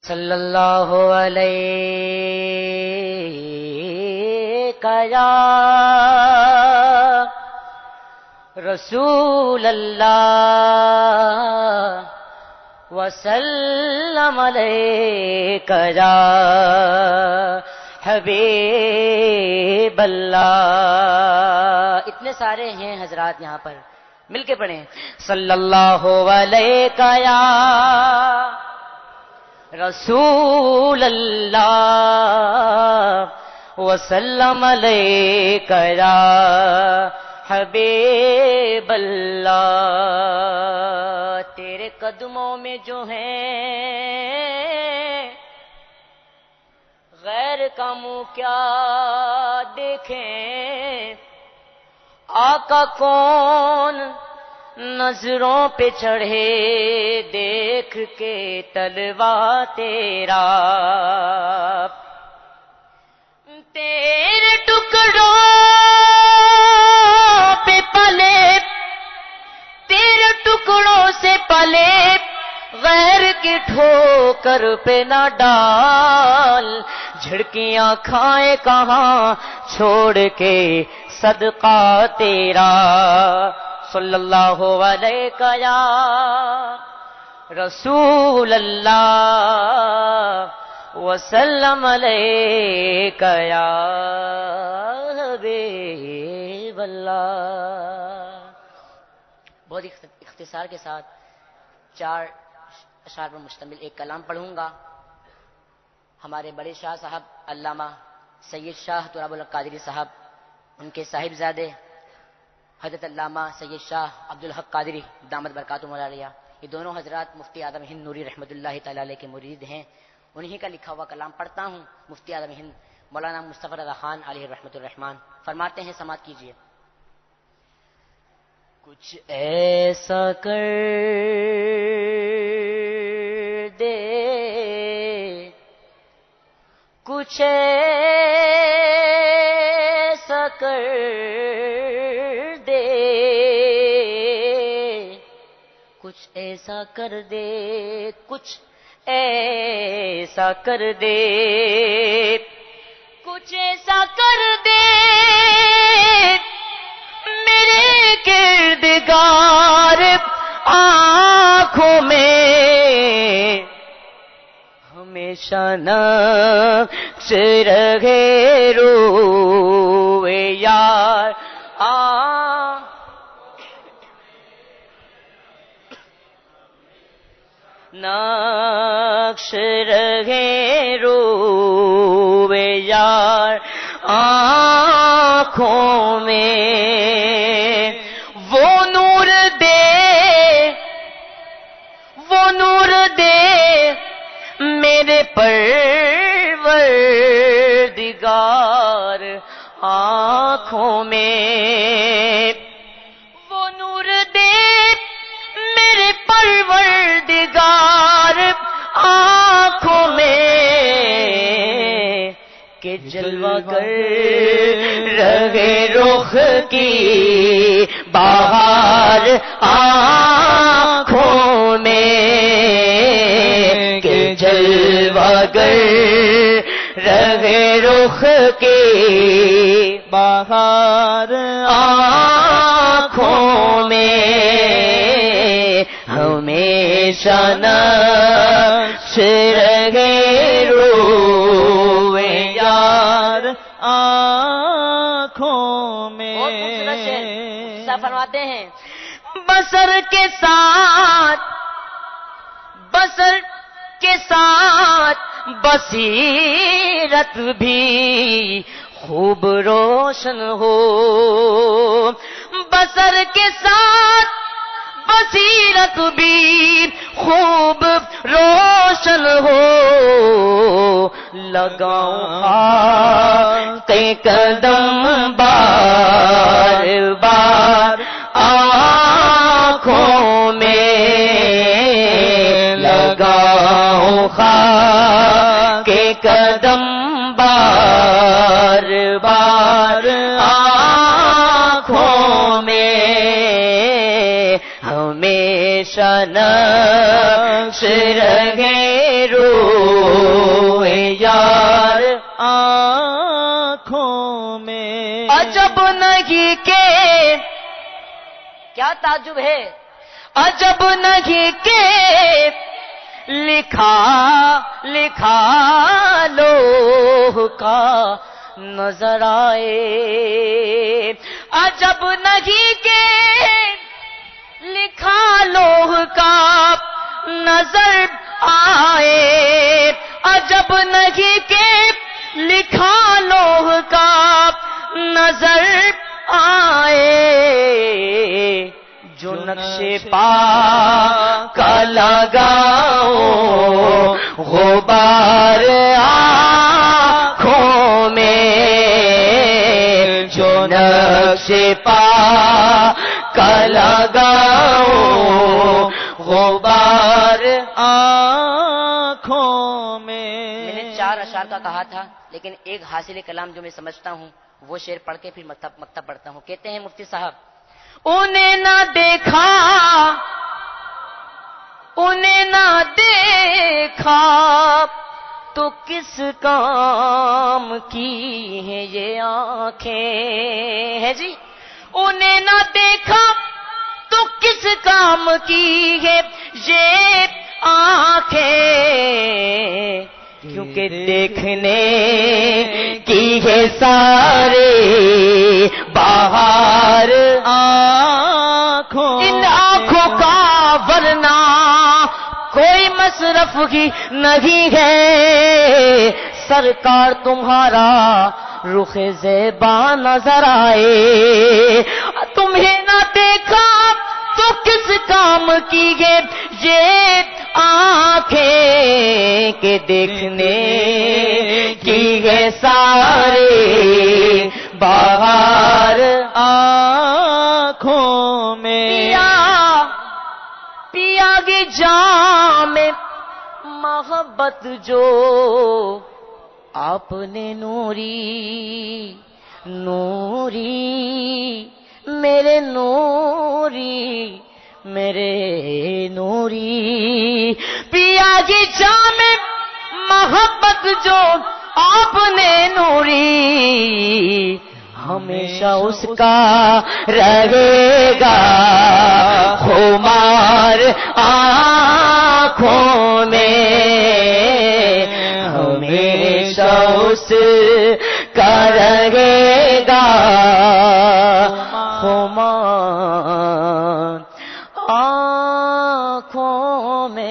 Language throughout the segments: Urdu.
صلی اللہ علیہ یا رسول اللہ وسلم علیک یا حبیب اللہ. اتنے سارے ہیں حضرات یہاں پر، مل کے پڑھیں. صلی اللہ علیہ یا رسول اللہ وسلم علیک یا حبیب اللہ. تیرے قدموں میں جو ہیں غیر کا منہ کیا دیکھیں، آقا کون نظروں پہ چڑھے دیکھ کے طلوع تیرا. تیرے ٹکڑوں پہ پلے، تیرے ٹکڑوں سے پلے، غیر کی ٹھوکر پہ نہ ڈال. جھڑکیاں کھائے کہاں چھوڑ کے صدقہ تیرا. صلی اللہ علیہ یا رسول اللہ وسلم علیک یا حبیب اللہ. بہت اختصار کے ساتھ 4 اشعار پر مشتمل ایک کلام پڑھوں گا. ہمارے بڑے شاہ صاحب علامہ سید شاہ تراب القادری صاحب، ان کے صاحبزادے حضرت علامہ سید شاہ عبدالحق قادری دامت برکاتہم العالیہ، یہ دونوں حضرات مفتی اعظم ہند نوری رحمۃ اللہ تعالی علیہ کے مرید ہیں. انہی کا لکھا ہوا کلام پڑھتا ہوں. مفتی اعظم ہند مولانا مصطفی رضا خان علیہ رحمۃ الرحمان فرماتے ہیں، سماعت کیجیے. کچھ ایسا کر دے، کچھ ایسا کر دے، کچھ ایسا کر دے، کچھ ایسا کر دے، کچھ ایسا کر دے میرے کردگار آنکھوں میں ہمیشہ نقش رہے روئے یار. نقش رہے روئے یار آنکھوں میں. وہ نور دے، وہ نور دے میرے پروردگار آنکھوں میں. وہ نور دے میرے پروردگار آنکھوں میں کہ جلوہ گر رہے رخ کی بہار آنکھوں میں، کہ جلوہ گر رہے رخ کی بہار آنکھوں میں ہمیشہ نقش رہے روئے یار آنکھوں میں. فرماتے ہیں بسر کے ساتھ، بسر کے ساتھ بصیرت بھی خوب روشن ہو. بسر کے ساتھ بصیرت بھی خوب روشن ہو. لگاؤں خاک قدم بار بار آنکھوں میں، لگاؤں خاک قدم بار بار آنکھوں میں ہمیشہ نقش رہے رو آنکھوں میں عجب نہیں کہ کیا تعجب ہے، عجب نہیں کہ لکھا لکھا لوح کا نظر آئے، عجب نہیں کہ لکھا لوح کا نظر آئے، عجب نہیں کہ لکھا لوح کا نظر آئے، جو نقش پا کا لگاؤ غبار آنکھوں میں، جو نقش پا کا لگاؤ غبار آنکھوں میں. میں نے 4 اشعار کا کہا تھا، لیکن ایک حاصل کلام جو میں سمجھتا ہوں وہ شعر پڑھ کے پھر مکتب پڑھتا ہوں. کہتے ہیں مفتی صاحب، انہیں نہ دیکھا انہیں نہ دیکھا تو کس کام کی ہے یہ آنکھیں، ہے جی، انہیں نہ دیکھا تو کس کام کی ہے یہ آنکھیں، کیونکہ دیکھنے کی ہے سارے بہار آنکھوں، ان آنکھوں کا ورنہ کوئی مصرف ہی نہیں ہے، سرکار تمہارا رخ زیبا نظر آئے، تمہیں نہ دیکھا تو کس کام کی ہے یہ آنکھیں، کہ دیکھنے کی ہے سارے بہار آنکھوں میں. پیا گے جام محبت جو آپ نے نوری نوری میرے نوری میرے نوری، پیا گی جام محبت جو آپ نے نوری، ہمیشہ اس کا رہے گا خمار آنکھوں میں، ہمیشہ اس کا رہے گا خمار آنکھوں میں.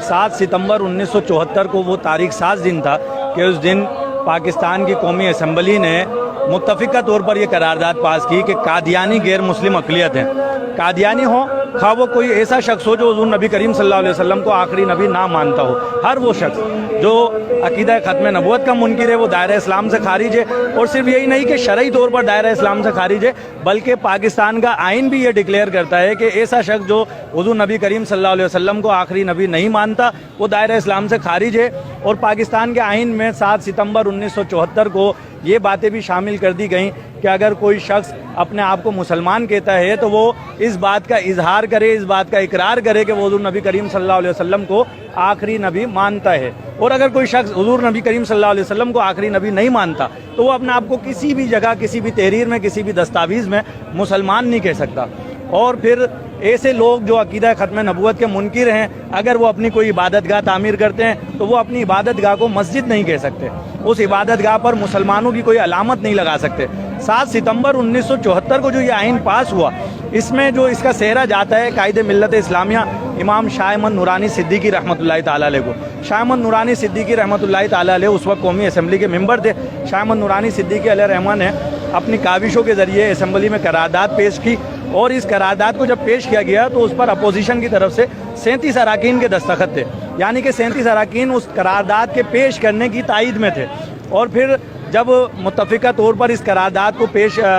7 ستمبر 1974 کو وہ تاریخ ساز دن تھا کہ اس دن پاکستان کی قومی اسمبلی نے متفقہ طور پر یہ قرارداد پاس کی کہ قادیانی غیر مسلم اقلیت ہیں، قادیانی ہو خواہ وہ کوئی ایسا شخص ہو جو حضور نبی کریم صلی اللہ علیہ وسلم کو آخری نبی نہ مانتا ہو، ہر وہ شخص جو عقیدہ ختم نبوت کا منکر ہے وہ دائرہ اسلام سے خارج ہے، اور صرف یہی نہیں کہ شرعی طور پر دائرہ اسلام سے خارج ہے بلکہ پاکستان کا آئین بھی یہ ڈکلیئر کرتا ہے کہ ایسا شخص جو حضور نبی کریم صلی اللہ علیہ وسلم کو آخری نبی نہیں مانتا وہ دائرہ اسلام سے خارج ہے. اور پاکستان کے آئین میں 7 ستمبر 1974 کو یہ باتیں بھی شامل کر دی گئیں کہ اگر کوئی شخص اپنے آپ کو مسلمان کہتا ہے تو وہ اس بات کا اظہار کرے، اس بات کا اقرار کرے کہ وہ حضور نبی کریم صلی اللہ علیہ وسلم کو آخری نبی مانتا ہے. اور اگر کوئی شخص حضور نبی کریم صلی اللہ علیہ وسلم کو آخری نبی نہیں مانتا تو وہ اپنے آپ کو کسی بھی جگہ، کسی بھی تحریر میں، کسی بھی دستاویز میں مسلمان نہیں کہہ سکتا. اور پھر ایسے لوگ جو عقیدہ ختم نبوت کے منکر ہیں اگر وہ اپنی کوئی عبادت گاہ تعمیر کرتے ہیں تو وہ اپنی عبادت گاہ کو مسجد نہیں کہہ سکتے، اس عبادت گاہ پر مسلمانوں کی کوئی علامت نہیں لگا سکتے. 7 ستمبر 1974 کو جو یہ آئین پاس ہوا اس میں جو اس کا سہرا جاتا ہے قائد ملت اسلامیہ امام شاہ احمد نورانی صدیقی رحمۃ اللہ تعالیٰ علیہ کو. شاہ احمد نورانی صدیقی رحمۃ اللہ تعالیٰ علیہ اس وقت قومی اسمبلی کے ممبر تھے. شاہ احمد نورانی صدیقی علیہ رحمٰن نے اپنی کاوشوں کے ذریعے اسمبلی میں قرارداد پیش کی، اور اس قرارداد کو جب پیش کیا گیا تو اس پر اپوزیشن کی طرف سے 37 اراکین کے دستخط تھے، یعنی کہ 37 اراکین اس قرارداد کے پیش کرنے کی تائید میں تھے. اور پھر جب متفقہ طور پر اس قرارداد کو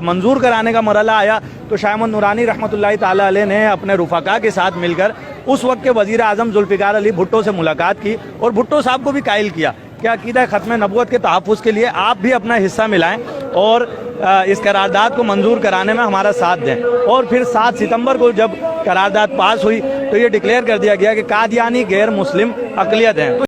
منظور کرانے کا مرحلہ آیا تو شاہ احمد نورانی رحمۃ اللہ تعالیٰ علیہ نے اپنے رفقا کے ساتھ مل کر اس وقت کے وزیر اعظم ذوالفقار علی بھٹو سے ملاقات کی اور بھٹو صاحب کو بھی قائل کیا کہ عقیدہ ختم نبوت کے تحفظ کے لیے آپ بھی اپنا حصہ ملائیں اور اس قرارداد کو منظور کرانے میں ہمارا ساتھ دیں. اور پھر 7 ستمبر کو جب قرارداد پاس ہوئی تو یہ ڈکلیئر کر دیا گیا کہ قادیانی غیر مسلم اقلیت ہیں.